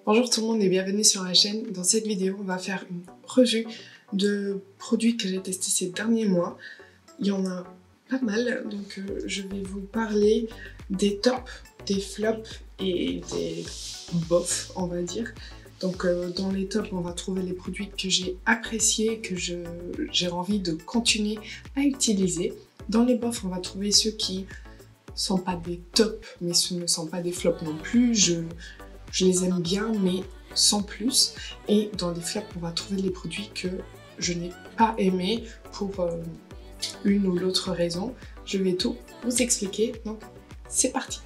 Bonjour tout le monde et bienvenue sur la chaîne. Dans cette vidéo, on va faire une revue de produits que j'ai testés ces derniers mois. Il y en a pas mal, donc je vais vous parler des tops, des flops et des bofs, on va dire. Donc dans les tops, on va trouver les produits que j'ai appréciés, que j'ai envie de continuer à utiliser. Dans les bofs, on va trouver ceux qui sont pas des tops, mais ce ne sont pas des flops non plus. Je les aime bien, mais sans plus. Et dans les flops, on va trouver les produits que je n'ai pas aimés pour une ou l'autre raison. Je vais tout vous expliquer, donc c'est parti.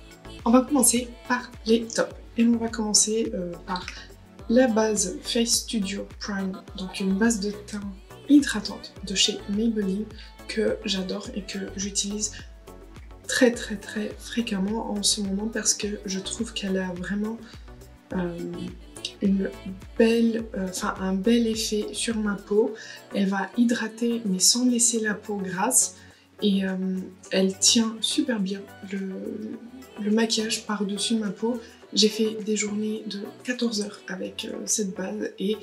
On va commencer par les tops. Et on va commencer par la base Face Studio Prime, donc une base de teint hydratante de chez Maybelline que j'adore et que j'utilise très fréquemment en ce moment parce que je trouve qu'elle a vraiment un bel effet sur ma peau. Elle va hydrater mais sans laisser la peau grasse et elle tient super bien le maquillage par-dessus ma peau. J'ai fait des journées de 14 heures avec cette base et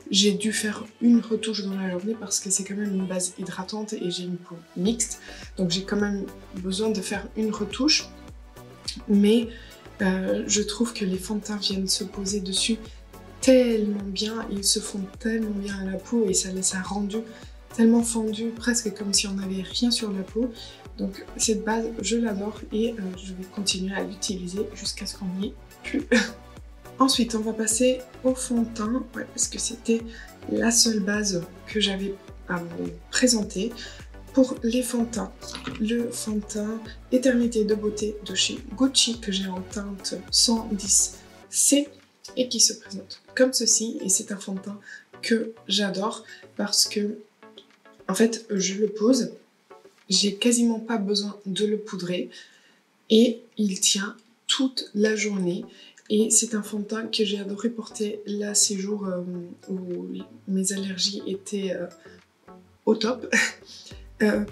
j'ai dû faire une retouche dans la journée parce que c'est quand même une base hydratante et j'ai une peau mixte, donc j'ai quand même besoin de faire une retouche, mais je trouve que les fonds de teint viennent se poser dessus tellement bien, ils se font tellement bien à la peau et ça laisse un rendu tellement fondu, presque comme si on n'avait rien sur la peau. Donc cette base, je l'adore et je vais continuer à l'utiliser jusqu'à ce qu'on n'y ait plus. Ensuite, on va passer au fond de teint, parce que c'était la seule base que j'avais à vous présenter. Pour les fonds de teint, le fond de teint Éternité de beauté de chez Gucci que j'ai en teinte 110C et qui se présente comme ceci. Et c'est un fond de teint que j'adore parce que, en fait, je le pose, j'ai quasiment pas besoin de le poudrer et il tient toute la journée. Et c'est un fond de teint que j'ai adoré porter là ces jours où mes allergies étaient au top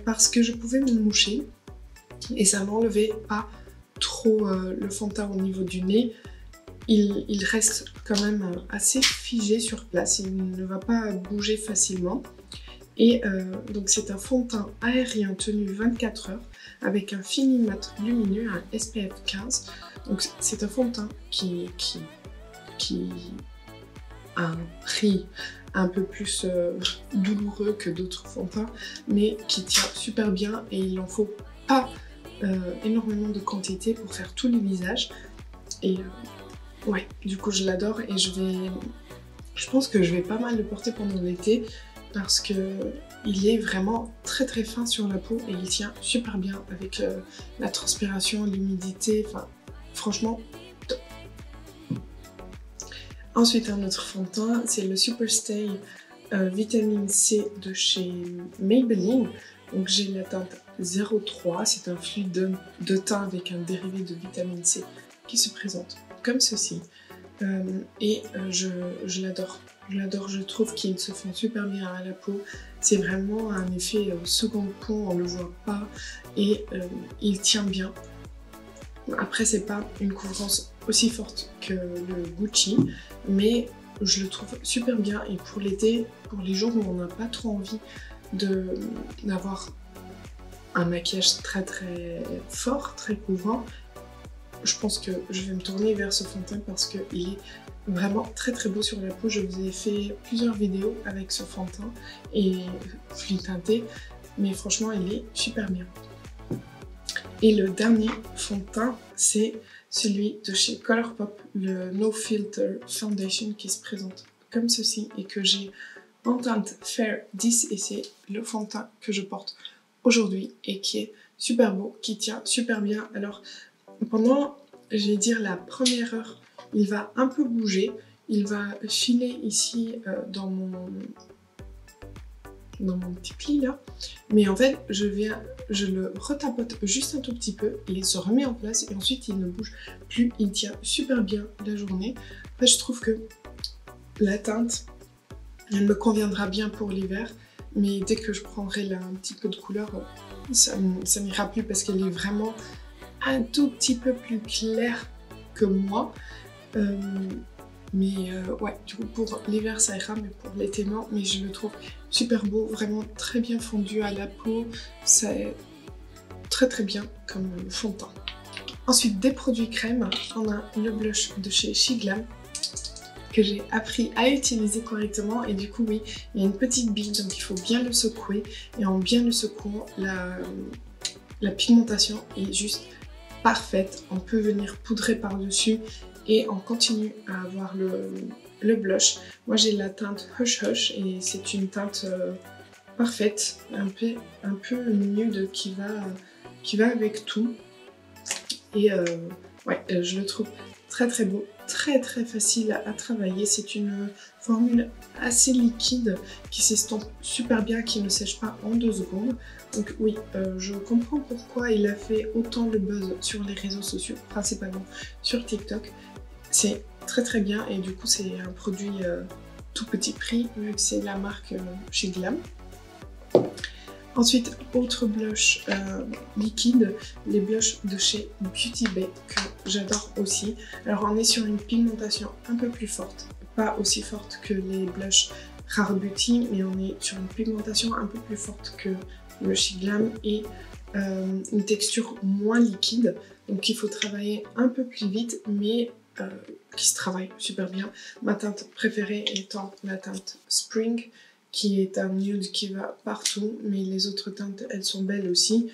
parce que je pouvais me moucher et ça m'enlevait pas trop le fond de teint au niveau du nez. Il reste quand même assez figé sur place, il ne va pas bouger facilement. Et donc c'est un fond de teint aérien tenu 24 heures avec un fini mat lumineux, un SPF 15. Donc c'est un fond de teint qui a un prix un peu plus douloureux que d'autres fonds de teint, mais qui tient super bien et il n'en faut pas énormément de quantité pour faire tout le visage. Et ouais, du coup je l'adore et je pense que je vais pas mal le porter pendant l'été parce que il est vraiment très fin sur la peau et il tient super bien avec la transpiration, l'humidité, enfin franchement top. Ensuite un autre fond de teint, c'est le Superstay Vitamine C de chez Maybelline. Donc j'ai la teinte 03, c'est un fluide de teint avec un dérivé de vitamine C qui se présente comme ceci. Je l'adore. Je trouve qu'ils se font super bien à la peau. C'est vraiment un effet second peau, on le voit pas et il tient bien. Après c'est pas une couvrance aussi forte que le Gucci, mais je le trouve super bien et pour l'été, pour les jours où on n'a pas trop envie d'avoir un maquillage très fort, très couvrant, je pense que je vais me tourner vers ce fond de teint parce qu'il est vraiment très beau sur la peau. Je vous ai fait plusieurs vidéos avec ce fond de teint et fluide teinté, mais franchement il est super bien. Et le dernier fond de teint, c'est celui de chez Colourpop, le No Filter Foundation qui se présente comme ceci et que j'ai en teinte Fair 10 et c'est le fond de teint que je porte aujourd'hui et qui est super beau, qui tient super bien. Alors pendant, je vais dire, la première heure, il va un peu bouger, il va filer ici dans mon petit pli là, mais en fait je le retapote juste un tout petit peu et il se remet en place et ensuite il ne bouge plus, il tient super bien la journée. Après je trouve que la teinte elle me conviendra bien pour l'hiver, mais dès que je prendrai là un petit peu de couleur ça n'ira plus parce qu'elle est vraiment un tout petit peu plus claire que moi. Mais ouais, du coup pour l'hiver ça ira, mais pour l'été non. Mais je le trouve super beau, vraiment très bien fondu à la peau. C'est très très bien comme fond de teint. Ensuite des produits crème, on a le blush de chez Shiglam que j'ai appris à utiliser correctement et du coup oui, il y a une petite bille donc il faut bien le secouer et en bien le secouant, la pigmentation est juste parfaite. On peut venir poudrer par-dessus et on continue à avoir le blush. Moi j'ai la teinte Hush Hush et c'est une teinte parfaite, un peu nude qui va avec tout. Et ouais, je le trouve très très beau, très très facile à travailler. C'est une formule assez liquide qui s'estompe super bien, qui ne sèche pas en 2 secondes. Donc oui, je comprends pourquoi il a fait autant de buzz sur les réseaux sociaux, principalement sur TikTok. C'est très très bien et du coup c'est un produit tout petit prix vu que c'est la marque Shiglam. Ensuite, autre blush liquide, les blushs de chez Beauty Bay que j'adore aussi. Alors on est sur une pigmentation un peu plus forte, pas aussi forte que les blushs Rare Beauty, mais on est sur une pigmentation un peu plus forte que le Shiglam et une texture moins liquide. Donc il faut travailler un peu plus vite, mais qui se travaille super bien. Ma teinte préférée étant la teinte Spring, qui est un nude qui va partout, mais les autres teintes, elles sont belles aussi.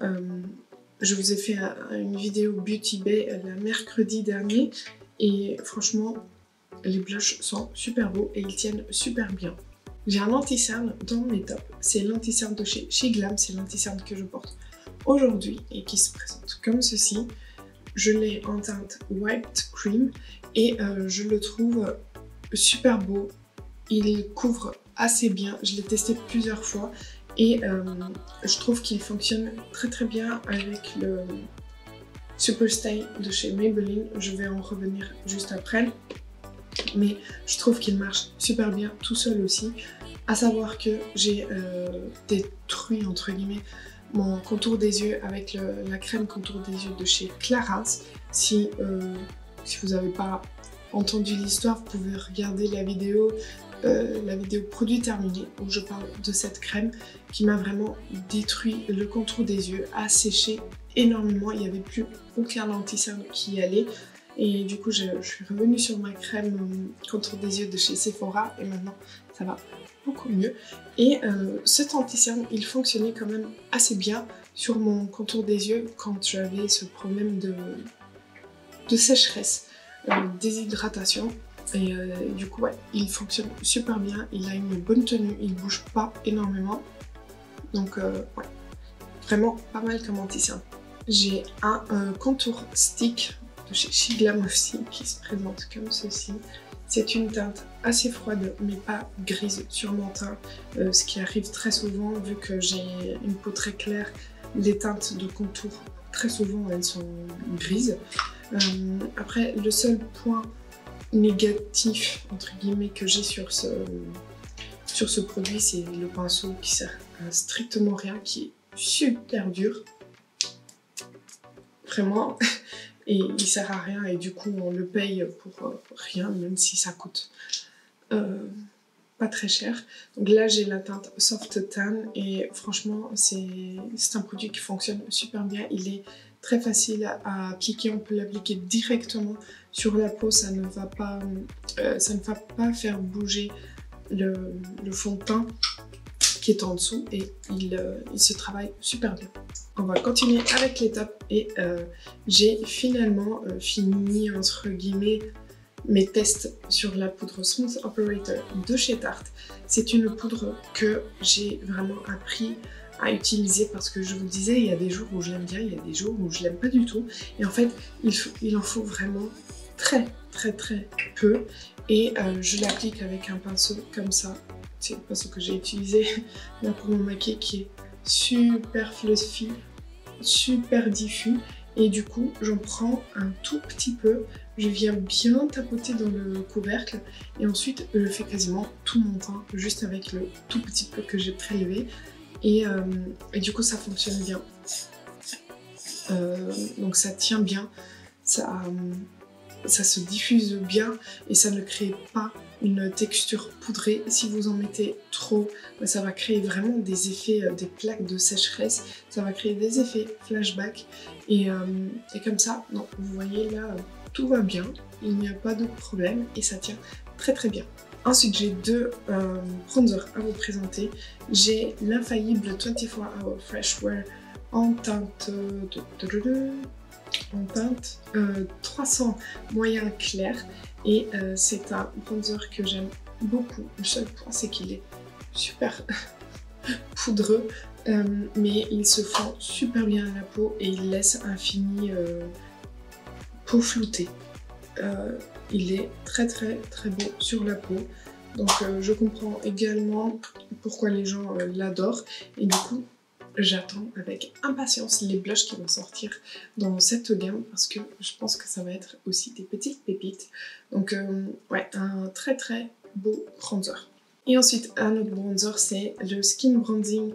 Je vous ai fait une vidéo Beauty Bay le mercredi dernier, et franchement, les blushs sont super beaux et ils tiennent super bien. J'ai un anti-cerne dans mes tops, c'est l'anti-cerne de chez Shiglam, c'est l'anti-cerne que je porte aujourd'hui et qui se présente comme ceci. Je l'ai en teinte Whipped Cream et je le trouve super beau. Il couvre assez bien, je l'ai testé plusieurs fois et je trouve qu'il fonctionne très très bien avec le Superstay de chez Maybelline. Je vais en revenir juste après, mais je trouve qu'il marche super bien tout seul aussi. À savoir que j'ai détruit entre guillemets mon contour des yeux avec la crème contour des yeux de chez Clarins. Si vous n'avez pas entendu l'histoire, vous pouvez regarder la vidéo produit terminé où je parle de cette crème qui m'a vraiment détruit le contour des yeux, a séché énormément, il n'y avait plus aucun anti-cerne qui y allait et du coup je suis revenue sur ma crème contour des yeux de chez Sephora et maintenant ça va beaucoup mieux. Et cet anti-cerne il fonctionnait quand même assez bien sur mon contour des yeux quand j'avais ce problème de sécheresse, déshydratation. Et du coup, ouais, il fonctionne super bien, il a une bonne tenue, il bouge pas énormément. Donc, ouais, vraiment pas mal comme anti-cerne. J'ai un contour stick de chez Shiglam aussi qui se présente comme ceci. C'est une teinte assez froide, mais pas grise sur mon teint, ce qui arrive très souvent vu que j'ai une peau très claire. Les teintes de contour, très souvent, elles sont grises. Après, le seul point négatif entre guillemets que j'ai sur ce produit, c'est le pinceau qui sert à strictement rien, qui est super dur vraiment et il sert à rien et du coup on le paye pour rien, même si ça coûte pas très cher. Donc là j'ai la teinte Soft Tan et franchement c'est un produit qui fonctionne super bien. Il est très facile à appliquer, on peut l'appliquer directement sur la peau, ça ne va pas faire bouger le fond de teint qui est en dessous et il se travaille super bien. On va continuer avec les tops et j'ai finalement fini entre guillemets mes tests sur la poudre Smooth Operator de chez Tarte. C'est une poudre que j'ai vraiment appris à utiliser parce que je vous disais, il y a des jours où je l'aime bien, il y a des jours où je l'aime pas du tout. Et en fait, il en faut vraiment très peu. Et je l'applique avec un pinceau comme ça. C'est le pinceau que j'ai utilisé là pour me maquiller qui est super fluffy, super diffus. Et du coup, j'en prends un tout petit peu. Je viens bien tapoter dans le couvercle et ensuite je fais quasiment tout mon teint juste avec le tout petit peu que j'ai prélevé et du coup ça fonctionne bien. Donc ça tient bien, ça ça se diffuse bien et ça ne crée pas une texture poudrée. Si vous en mettez trop, ça va créer vraiment des effets, des plaques de sécheresse, ça va créer des effets flashback et comme ça, non, vous voyez là, tout va bien, il n'y a pas de problème et ça tient très très bien. Ensuite, j'ai deux bronzers à vous présenter. J'ai l'infaillible 24 Hour Fresh Wear en teinte 300 moyen clair et c'est un bronzer que j'aime beaucoup. Le seul point c'est qu'il est super poudreux mais il se fond super bien à la peau et il laisse un fini peau floutée. Il est très très très beau sur la peau, donc je comprends également pourquoi les gens l'adorent et du coup j'attends avec impatience les blushs qui vont sortir dans cette gamme parce que je pense que ça va être aussi des petites pépites. Donc ouais, un très très beau bronzer. Et ensuite un autre bronzer, c'est le Skin Bronzing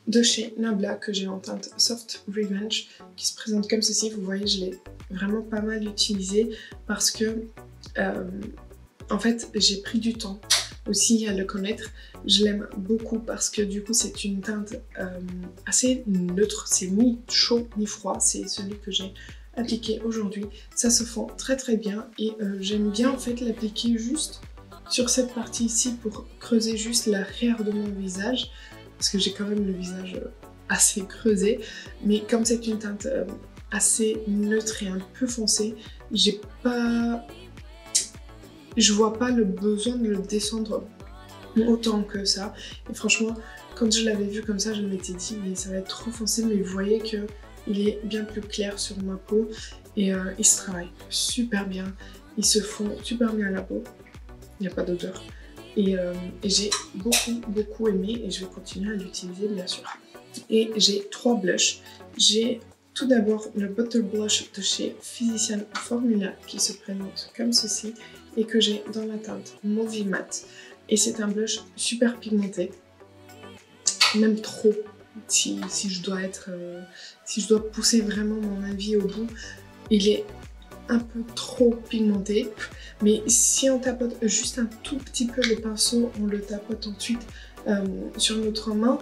de chez Nabla que j'ai en teinte Soft Revenge qui se présente comme ceci. Vous voyez, je l'ai vraiment pas mal utilisé parce que en fait j'ai pris du temps aussi à le connaître. Je l'aime beaucoup parce que du coup c'est une teinte assez neutre, c'est ni chaud ni froid, c'est celui que j'ai appliqué aujourd'hui. Ça se fond très très bien et j'aime bien en fait l'appliquer juste sur cette partie ici pour creuser juste l'arrière de mon visage parce que j'ai quand même le visage assez creusé, mais comme c'est une teinte assez neutre et un peu foncée, je vois pas le besoin de le descendre autant que ça. Et franchement, quand je l'avais vu comme ça, je m'étais dit mais ça va être trop foncé, mais vous voyez que il est bien plus clair sur ma peau et il se travaille super bien. Il se fond super bien à la peau, il n'y a pas d'odeur. Et j'ai beaucoup aimé et je vais continuer à l'utiliser bien sûr. Et j'ai trois blushs. J'ai tout d'abord le Butter Blush de chez Physician Formula qui se présente comme ceci et que j'ai dans la teinte Movie Matte. Et c'est un blush super pigmenté, même trop, si je dois pousser vraiment mon avis au bout. Il est un peu trop pigmenté, mais si on tapote juste un tout petit peu le pinceau, on le tapote ensuite sur notre main,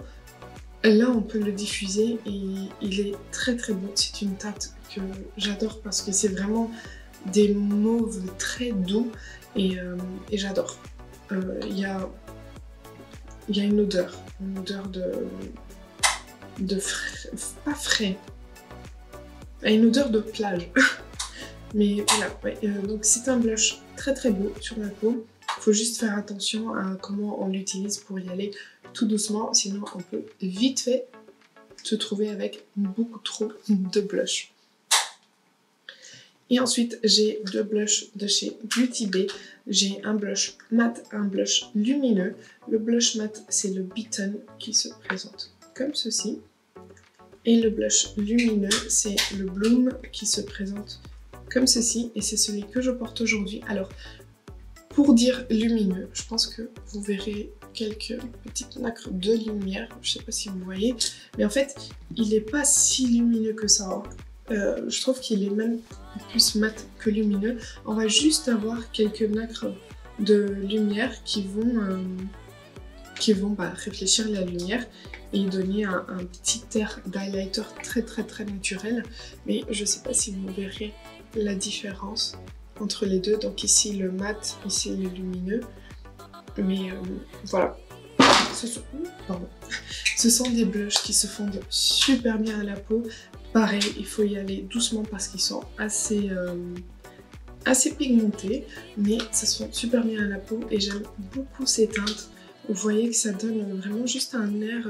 là on peut le diffuser et il est très très beau. C'est une teinte que j'adore parce que c'est vraiment des mauves très doux et j'adore. Il y a une odeur de frais, pas frais, une odeur de plage. Mais voilà, ouais, donc c'est un blush très très beau sur la peau. Il faut juste faire attention à comment on l'utilise pour y aller tout doucement, sinon on peut vite fait se trouver avec beaucoup trop de blush. Et ensuite j'ai deux blushs de chez Beauty Bay. J'ai un blush mat, un blush lumineux. Le blush mat c'est le Beaten qui se présente comme ceci. Et le blush lumineux c'est le Bloom qui se présente comme ceci et c'est celui que je porte aujourd'hui. Alors pour dire lumineux, je pense que vous verrez quelques petites nacres de lumière, je sais pas si vous voyez, mais en fait il n'est pas si lumineux que ça. Je trouve qu'il est même plus mat que lumineux. On va juste avoir quelques nacres de lumière qui vont réfléchir la lumière et donner un petit air d'highlighter très très très naturel, mais je sais pas si vous verrez la différence entre les deux. Donc ici le mat, ici le lumineux, mais voilà, ce sont des blushs qui se fondent super bien à la peau. Pareil, il faut y aller doucement parce qu'ils sont assez pigmentés, mais ça se fond super bien à la peau et j'aime beaucoup ces teintes. Vous voyez que ça donne vraiment juste un air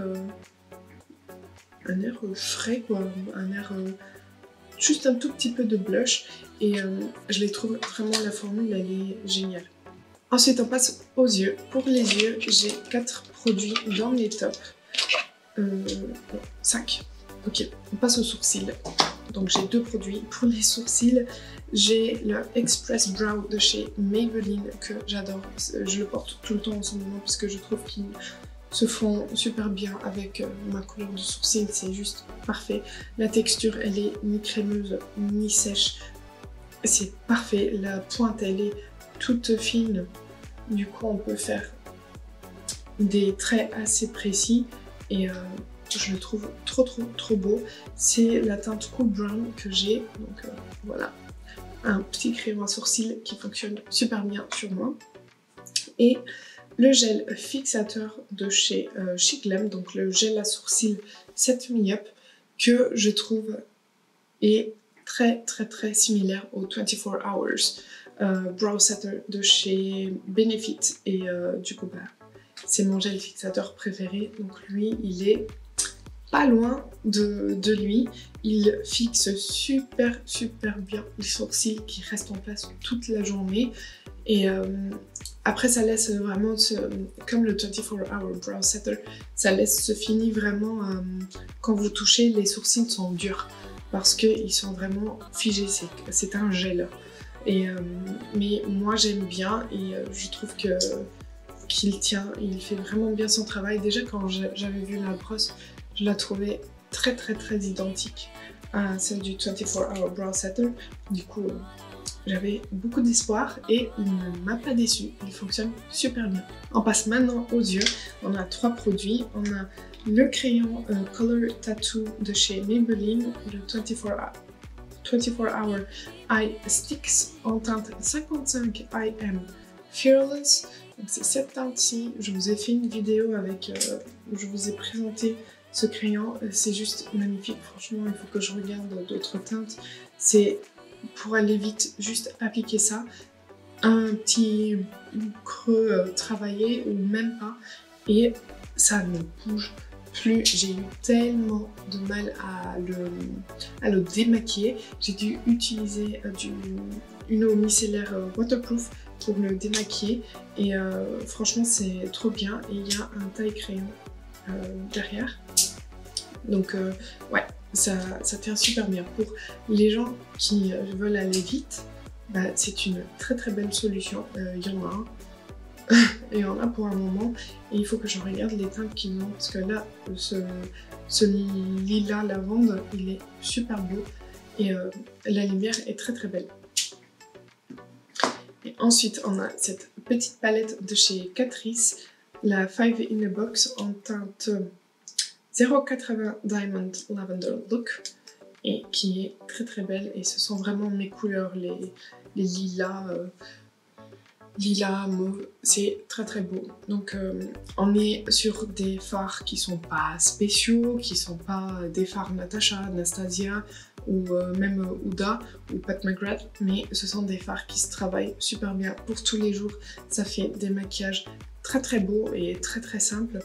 frais quoi, un air juste un tout petit peu de blush et je les trouve vraiment, la formule elle est géniale. Ensuite on passe aux yeux. Pour les yeux j'ai 4 produits dans les tops, 5. Ok, on passe aux sourcils. Donc j'ai 2 produits pour les sourcils. J'ai le Express Brow de chez Maybelline que j'adore. Je le porte tout le temps en ce moment parce que je trouve qu'il se fond super bien avec ma couleur de sourcils. C'est juste parfait. La texture elle est ni crémeuse ni sèche. c'est parfait. La pointe, elle est toute fine. Du coup, on peut faire des traits assez précis et je le trouve trop beau. C'est la teinte Cool Brown que j'ai, donc voilà, un petit crayon à sourcils qui fonctionne super bien sur moi. Et le gel fixateur de chez Chic Glam, donc le gel à sourcils Set Me Up, que je trouve est très similaire au 24 Hours Brow Setter de chez Benefit. Et du coup, bah, c'est mon gel fixateur préféré, donc lui, il est pas loin de lui. Il fixe super bien les sourcils qui restent en place toute la journée. Et après, ça laisse vraiment, comme le 24 Hour Brow Setter, ça laisse se finir vraiment quand vous touchez, les sourcils sont durs parce qu'ils sont vraiment figés, c'est un gel. Et, mais moi j'aime bien et je trouve qu'il tient, il fait vraiment bien son travail. Déjà quand j'avais vu la brosse, je la trouvais très identique à celle du 24 Hour Brow Setter. Du coup, j'avais beaucoup d'espoir et il ne m'a pas déçu, il fonctionne super bien. On passe maintenant aux yeux. On a 3 produits. On a le crayon Color Tattoo de chez Maybelline, le 24 Hour Eye Sticks en teinte 55 I Am Fearless. C'est cette teinte-ci. Je vous ai fait une vidéo avec où je vous ai présenté ce crayon. C'est juste magnifique. Franchement, il faut que je regarde d'autres teintes. C'est pour aller vite, juste appliquer ça. Un petit creux travaillé ou même pas. Et ça ne bouge plus. J'ai eu tellement de mal à le démaquiller. J'ai dû utiliser une eau micellaire waterproof pour le démaquiller. Et franchement, c'est trop bien. Et il y a un taille crayon derrière. Donc ouais, ça tient super bien. Pour les gens qui veulent aller vite, bah, c'est une très belle solution. Il y en a un. Il y en a pour un moment. Et il faut que je regarde les teintes qu'ils ont. Parce que là, ce lilas lavande, il est super beau. Et la lumière est très belle. Et ensuite, on a cette petite palette de chez Catrice, la 5 in a Box en teinte 080 Diamond Lavender Look, et qui est très belle. Et ce sont vraiment mes couleurs, les lilas, lilas, mauve, c'est très beau. Donc on est sur des fards qui sont pas spéciaux, qui sont pas des fards Natasha, Anastasia ou même Huda ou Pat McGrath, mais ce sont des fards qui se travaillent super bien pour tous les jours. Ça fait des maquillages très beaux et très simples,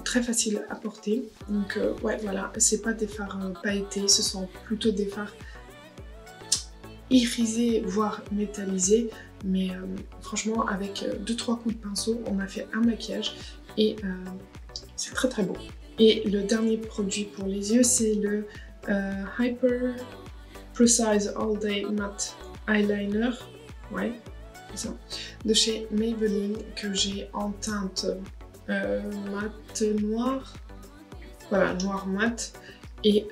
très facile à porter. Donc ouais, voilà, c'est pas des fards pailletés, ce sont plutôt des fards irisés voire métallisés. Mais franchement, avec 2-3 coups de pinceau, on a fait un maquillage et c'est très beau. Et le dernier produit pour les yeux, c'est le Hyper Precise All Day Matte Eyeliner, ouais, c'est ça, de chez Maybelline, que j'ai en teinte mat noir, voilà, noir mat, et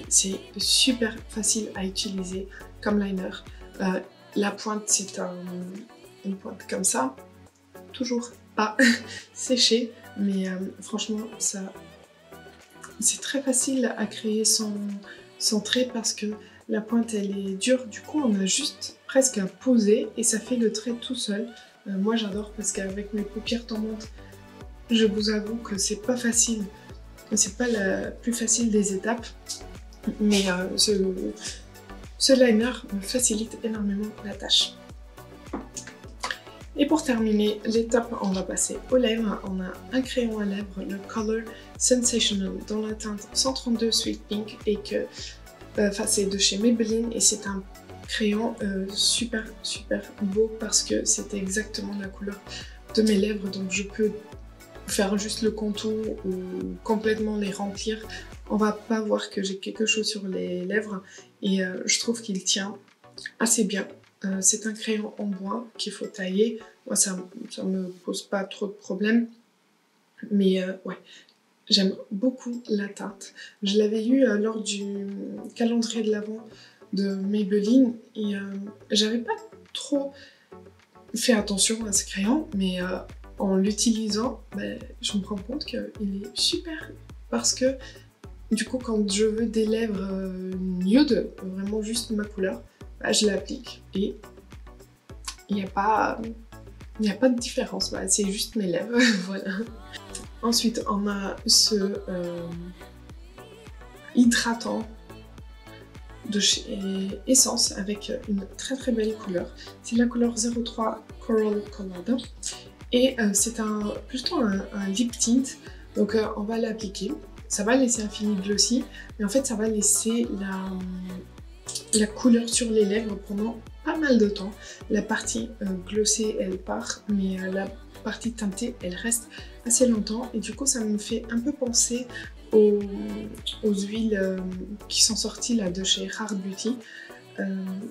c'est super facile à utiliser comme liner. La pointe, c'est une pointe comme ça, toujours pas séchée, mais franchement, c'est très facile à créer son trait parce que la pointe, elle est dure. Du coup, on a juste presque à poser et ça fait le trait tout seul. Moi, j'adore parce qu'avec mes paupières tombantes, je vous avoue que c'est pas facile. C'est pas la plus facile des étapes, mais ce liner me facilite énormément la tâche. Et pour terminer l'étape, on va passer aux lèvres. On a un crayon à lèvres, le Color Sensational, dans la teinte 132 Sweet Pink, et que c'est de chez Maybelline, et c'est un crayon super beau parce que c'est exactement la couleur de mes lèvres, donc je peux faire juste le contour ou complètement les remplir. On va pas voir que j'ai quelque chose sur les lèvres, et je trouve qu'il tient assez bien. C'est un crayon en bois qu'il faut tailler. Moi, ça me pose pas trop de problèmes. Mais ouais, j'aime beaucoup la teinte. Je l'avais eu lors du calendrier de l'Avent de Maybelline et j'avais pas trop fait attention à ce crayon, mais en l'utilisant, je me rends compte qu'il est super parce que du coup quand je veux des lèvres nude, vraiment juste ma couleur, je l'applique et il n'y a pas de différence, c'est juste mes lèvres, voilà. Ensuite on a ce hydratant de chez Essence avec une très belle couleur. C'est la couleur 03 Coral Colada et c'est plutôt un lip tint, donc on va l'appliquer. Ça va laisser un fini glossy, mais en fait ça va laisser la couleur sur les lèvres pendant pas mal de temps. La partie glossée elle part, mais la partie teintée elle reste assez longtemps et du coup ça me fait un peu penser aux huiles qui sont sorties là de chez Rare Beauty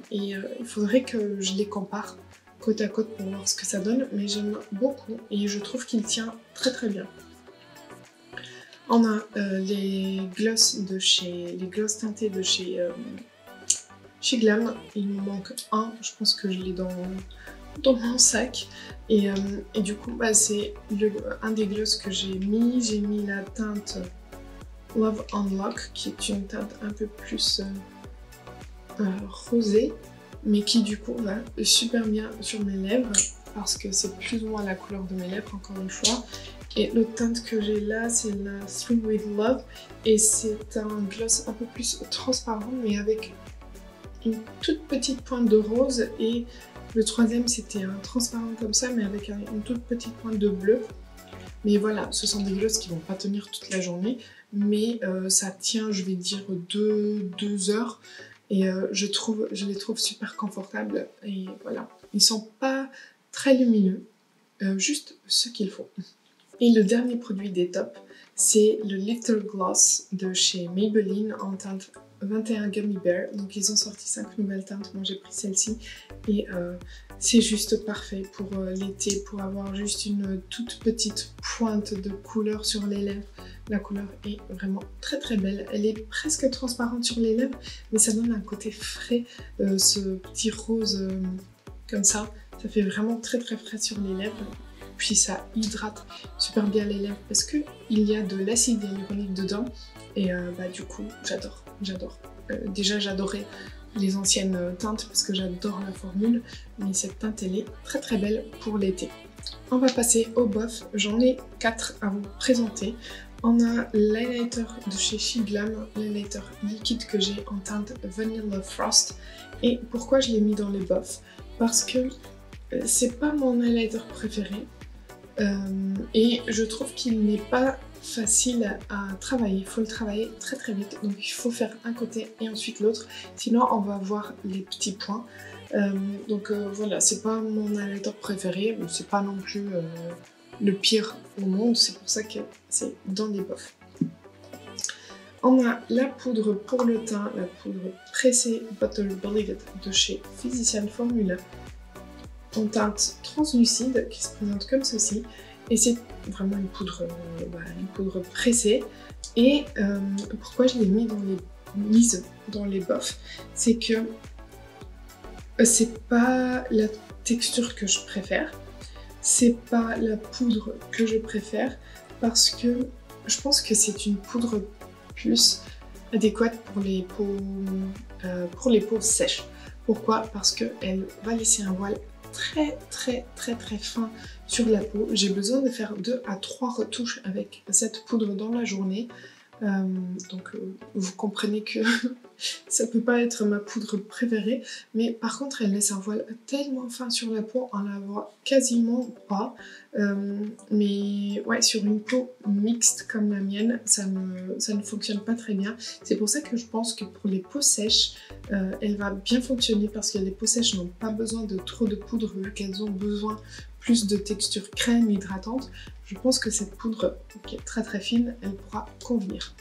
il faudrait que je les compare côte à côte pour voir ce que ça donne, mais j'aime beaucoup et je trouve qu'il tient très bien. On a les gloss teintés de chez Glam. Il me manque un, je pense que je l'ai dans mon sac et du coup c'est un des gloss que j'ai mis la teinte Love Unlock qui est une teinte un peu plus rosée mais qui du coup va super bien sur mes lèvres parce que c'est plus ou moins la couleur de mes lèvres encore une fois. Et l'autre teinte que j'ai là c'est la Swim With Love et c'est un gloss un peu plus transparent mais avec une toute petite pointe de rose et le troisième c'était un transparent comme ça mais avec une toute petite pointe de bleu. Mais voilà, ce sont des glosses qui vont pas tenir toute la journée, mais ça tient, je vais dire, 2 heures. Et je les trouve super confortables. Et voilà, ils sont pas très lumineux, juste ce qu'il faut. Et le dernier produit des tops, c'est le Lifter Gloss de chez Maybelline en teinte 21 Gummy Bear. Donc ils ont sorti 5 nouvelles teintes, moi j'ai pris celle-ci et c'est juste parfait pour l'été, pour avoir juste une toute petite pointe de couleur sur les lèvres. La couleur est vraiment très belle, elle est presque transparente sur les lèvres mais ça donne un côté frais, ce petit rose comme ça fait vraiment très frais sur les lèvres. Puis ça hydrate super bien les lèvres parce qu'il y a de l'acide hyaluronique dedans et du coup j'adore. Déjà j'adorais les anciennes teintes parce que j'adore la formule, mais cette teinte elle est très belle pour l'été. On va passer au bof, j'en ai 4 à vous présenter. On a l'highlighter de chez Glam, l'highlighter liquide que j'ai en teinte Vanilla Frost. Et pourquoi je l'ai mis dans les bofs? Parce que c'est pas mon highlighter préféré. Et je trouve qu'il n'est pas facile à travailler, il faut le travailler très vite, donc il faut faire un côté et ensuite l'autre, sinon on va voir les petits points. Voilà, c'est pas mon highlighter préféré, mais c'est pas non plus le pire au monde, c'est pour ça que c'est dans les bofs. On a la poudre pour le teint, la poudre pressée Bottle Believe It de chez Physician Formula en teinte translucide qui se présente comme ceci et c'est vraiment une poudre pressée. Et pourquoi je l'ai mise dans les bofs, c'est que c'est pas la texture que je préfère, c'est pas la poudre que je préfère parce que je pense que c'est une poudre plus adéquate pour les peaux sèches. Pourquoi? Parce qu'elle va laisser un voile très fin sur la peau. J'ai besoin de faire 2 à 3 retouches avec cette poudre dans la journée. Vous comprenez que ça peut pas être ma poudre préférée, mais par contre elle laisse un voile tellement fin sur la peau, on la voit quasiment pas. Mais ouais, sur une peau mixte comme la mienne, ça ne fonctionne pas très bien. C'est pour ça que je pense que pour les peaux sèches, elle va bien fonctionner parce que les peaux sèches n'ont pas besoin de trop de poudre vu qu'elles ont besoin plus de texture crème hydratante. Je pense que cette poudre qui est très fine, elle pourra convenir.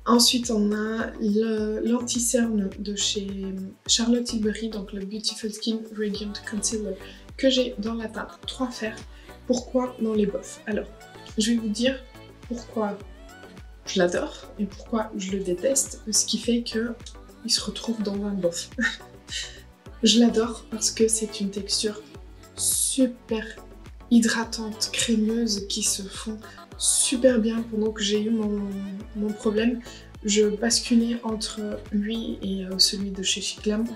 Ensuite, on a l'anti-cerne de chez Charlotte Tilbury, donc le Beautiful Skin Radiant Concealer que j'ai dans la teinte 3 Fer. Pourquoi dans les bofs? Alors, je vais vous dire pourquoi je l'adore et pourquoi je le déteste, ce qui fait que il se retrouve dans un bof. Je l'adore parce que c'est une texture super hydratante, crémeuse, qui se fond super bien. Pendant que j'ai eu mon problème, je basculais entre lui et celui de chez Chic Glam,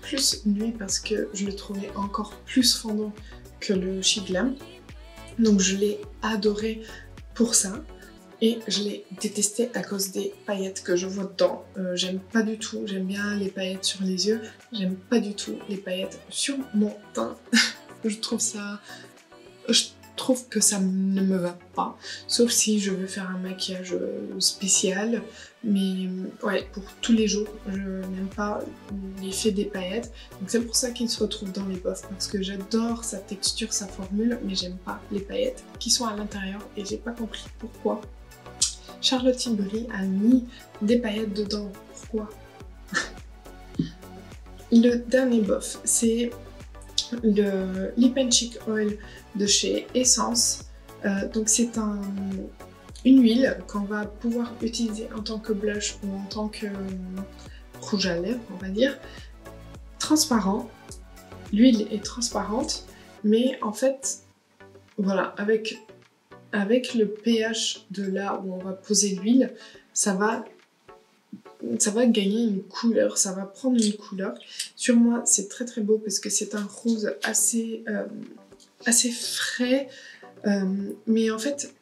plus lui parce que je le trouvais encore plus fondant que le Chic Glam. Donc je l'ai adoré pour ça. Et je l'ai détesté à cause des paillettes que je vois dedans. J'aime pas du tout, j'aime bien les paillettes sur les yeux, j'aime pas du tout les paillettes sur mon teint. Je trouve que ça ne me va pas, sauf si je veux faire un maquillage spécial, mais ouais, pour tous les jours, je n'aime pas l'effet des paillettes, donc c'est pour ça qu'il se retrouve dans les bofs, parce que j'adore sa texture, sa formule, mais j'aime pas les paillettes qui sont à l'intérieur, et j'ai pas compris pourquoi Charlotte Tilbury a mis des paillettes dedans. Pourquoi? Le dernier bof, c'est le Lip and Cheek Oil de chez Essence. Donc c'est une huile qu'on va pouvoir utiliser en tant que blush ou en tant que rouge à lèvres, on va dire. Transparent. L'huile est transparente, mais en fait, voilà, avec le pH de là où on va poser l'huile, ça va gagner une couleur, ça va prendre une couleur. Sur moi, c'est très très beau parce que c'est un rose assez frais, mais en fait,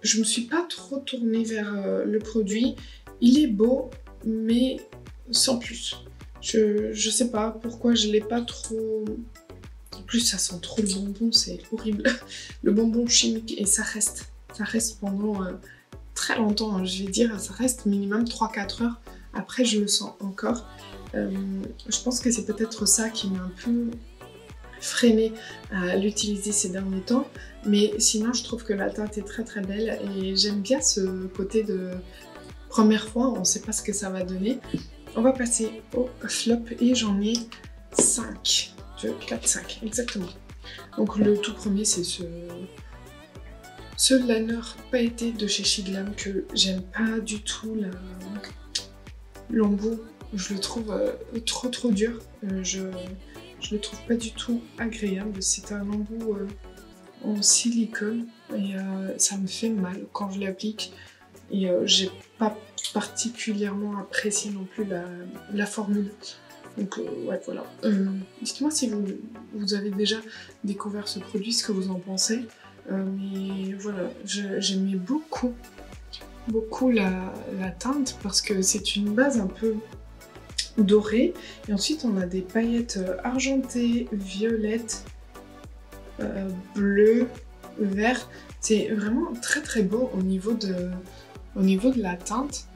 je me suis pas trop tournée vers le produit. Il est beau, mais sans plus. Je sais pas pourquoi je l'ai pas trop... En plus, ça sent trop le bonbon, c'est horrible. Le bonbon chimique, et ça reste pendant très longtemps, hein, je vais dire, ça reste minimum 3-4 heures. Après, je le sens encore. Je pense que c'est peut-être ça qui m'a un peu freinée à l'utiliser ces derniers temps. Mais sinon, je trouve que la teinte est très très belle et j'aime bien ce côté de première fois, on ne sait pas ce que ça va donner. On va passer au flop et j'en ai 5. 4, 5, exactement. Donc le tout premier, c'est ce liner pailleté de chez Chic Glam que j'aime pas du tout. L'embout, je le trouve trop dur. Je le trouve pas du tout agréable. C'est un embout en silicone et ça me fait mal quand je l'applique. Et j'ai pas particulièrement apprécié non plus la formule. Donc ouais, voilà. Dites-moi si vous avez déjà découvert ce produit, ce que vous en pensez. Mais voilà, j'aimais beaucoup la teinte parce que c'est une base un peu dorée. Et ensuite, on a des paillettes argentées, violettes, bleues, vert. C'est vraiment très très beau au niveau de la teinte.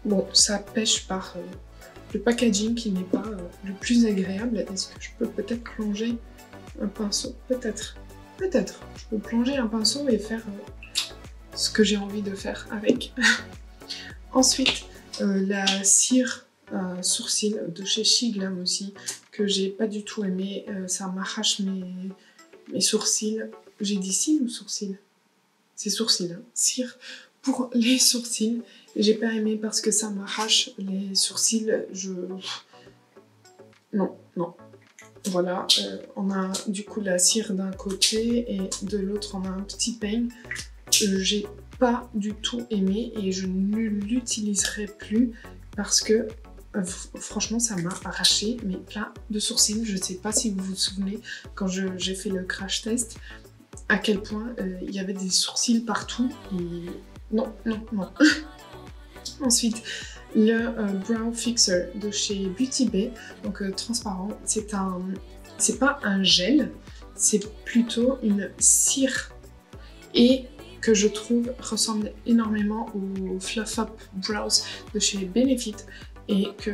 Bon, ça pêche par le packaging qui n'est pas le plus agréable. Est-ce que je peux peut-être plonger un pinceau? Peut-être. Je peux plonger un pinceau et faire ce que j'ai envie de faire avec. Ensuite, la cire sourcil de chez Chic Glam aussi, que j'ai pas du tout aimé. Ça m'arrache mes sourcils. J'ai dit cils ou sourcils? C'est sourcils, hein. Cire pour les sourcils. J'ai pas aimé parce que ça m'arrache les sourcils. Non. Voilà, on a du coup la cire d'un côté et de l'autre on a un petit peigne. J'ai pas du tout aimé et je ne l'utiliserai plus parce que franchement ça m'a arraché mes plein de sourcils. Je sais pas si vous vous souvenez quand j'ai fait le crash test à quel point il y avait des sourcils partout et non. Ensuite, le Brow Fixer de chez Beauty Bay, donc transparent. C'est pas un gel, c'est plutôt une cire et que je trouve ressemble énormément au Fluff Up Brows de chez Benefit et que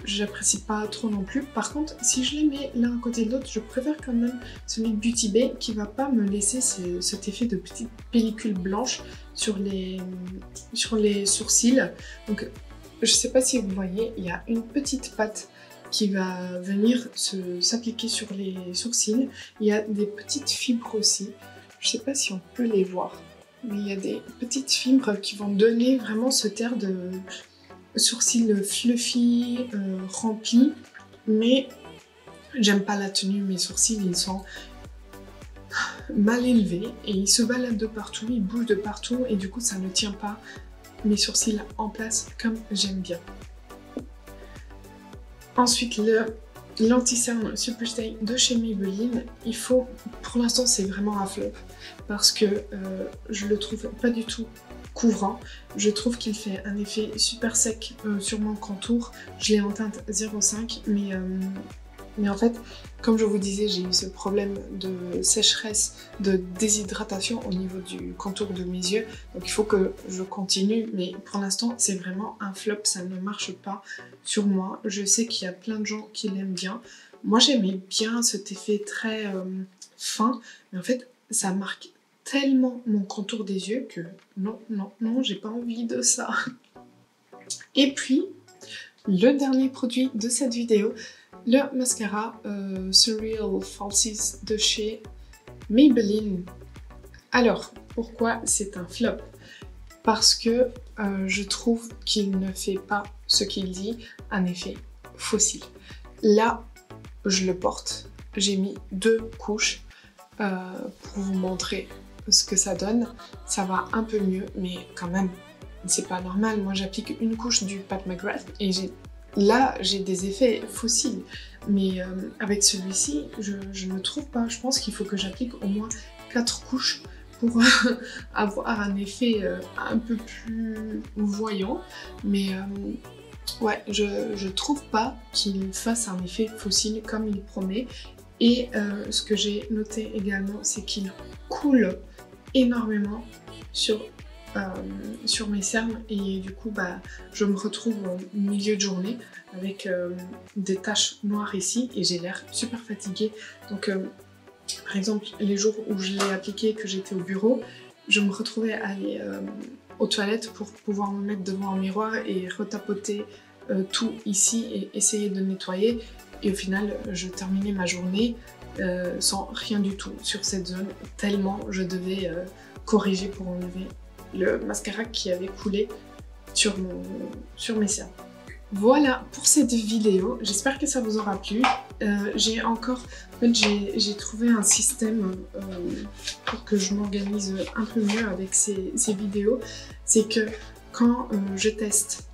j'apprécie pas trop non plus. Par contre, si je les mets l'un à côté de l'autre, je préfère quand même celui de Beauty Bay qui va pas me laisser cet effet de petite pellicule blanche sur les sourcils. Donc je sais pas si vous voyez, il y a une petite pâte qui va venir s'appliquer sur les sourcils. Il y a des petites fibres aussi. Je sais pas si on peut les voir. mais il y a des petites fibres qui vont donner vraiment ce teint de sourcils fluffy, rempli, mais j'aime pas la tenue, mes sourcils ils sont mal élevés et ils se baladent de partout, ils bougent de partout et du coup ça ne tient pas mes sourcils en place comme j'aime bien. Ensuite l'anti-cerne Super Stay de chez Maybelline, pour l'instant c'est vraiment un flop parce que je le trouve pas du tout couvrant. Je trouve qu'il fait un effet super sec sur mon contour. Je l'ai en teinte 05 mais en fait, comme je vous disais, j'ai eu ce problème de sécheresse, de déshydratation au niveau du contour de mes yeux. Donc il faut que je continue, mais pour l'instant, c'est vraiment un flop, ça ne marche pas sur moi. Je sais qu'il y a plein de gens qui l'aiment bien. Moi, j'aimais bien cet effet très fin, mais en fait, ça marque tellement mon contour des yeux que non, j'ai pas envie de ça. Et puis, le dernier produit de cette vidéo, le mascara Surreal Falsies de chez Maybelline. Alors, pourquoi c'est un flop? Parce que je trouve qu'il ne fait pas ce qu'il dit, un effet fossile. Là, je le porte. J'ai mis 2 couches pour vous montrer ce que ça donne. Ça va un peu mieux, mais quand même, c'est pas normal. Moi, j'applique une couche du Pat McGrath et là, j'ai des effets fossiles, mais avec celui-ci, je ne trouve pas. Je pense qu'il faut que j'applique au moins 4 couches pour avoir un effet un peu plus voyant. Mais ouais, je trouve pas qu'il fasse un effet fossile comme il promet. Et ce que j'ai noté également, c'est qu'il coule énormément sur mes cernes et du coup je me retrouve au milieu de journée avec des taches noires ici et j'ai l'air super fatiguée. Donc par exemple les jours où je l'ai appliqué, que j'étais au bureau, je me retrouvais à aller aux toilettes pour pouvoir me mettre devant un miroir et retapoter tout ici et essayer de nettoyer, et au final je terminais ma journée sans rien du tout sur cette zone, tellement je devais corriger pour enlever le mascara qui avait coulé sur mes cernes. Voilà pour cette vidéo, j'espère que ça vous aura plu. J'ai trouvé un système pour que je m'organise un peu mieux avec ces vidéos. C'est que quand je teste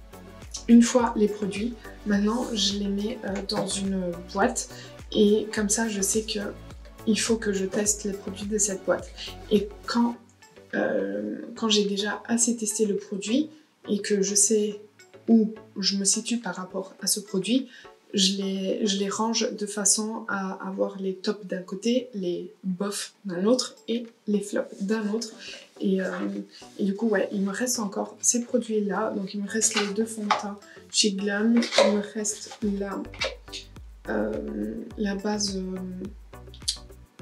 une fois les produits, maintenant je les mets dans une boîte et comme ça je sais que il faut que je teste les produits de cette boîte. Et quand j'ai déjà assez testé le produit et que je sais où je me situe par rapport à ce produit, je les range de façon à avoir les tops d'un côté, les bofs d'un autre et les flops d'un autre. Et du coup, ouais, il me reste encore ces produits-là. Donc il me reste les 2 fonds de teint chez Glam, il me reste la base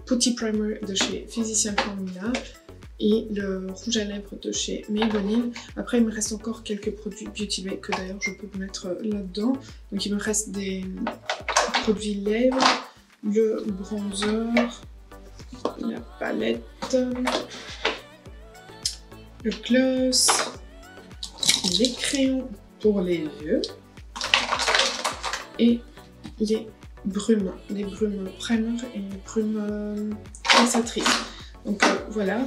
Putty Primer de chez Physician Formula et le rouge à lèvres de chez Maybelline. Après, il me reste encore quelques produits Beauty Bay que d'ailleurs je peux mettre là-dedans. Donc il me reste des produits lèvres, le bronzer, la palette, le gloss, les crayons pour les yeux et les brumes primer et les brumes fixatrices. Donc voilà.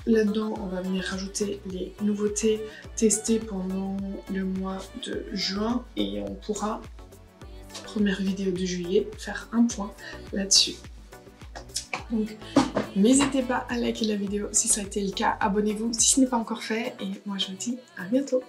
Là-dedans, on va venir rajouter les nouveautés testées pendant le mois de juin et on pourra, première vidéo de juillet, faire un point là-dessus. Donc, n'hésitez pas à liker la vidéo si ça a été le cas, abonnez-vous si ce n'est pas encore fait et moi je vous dis à bientôt.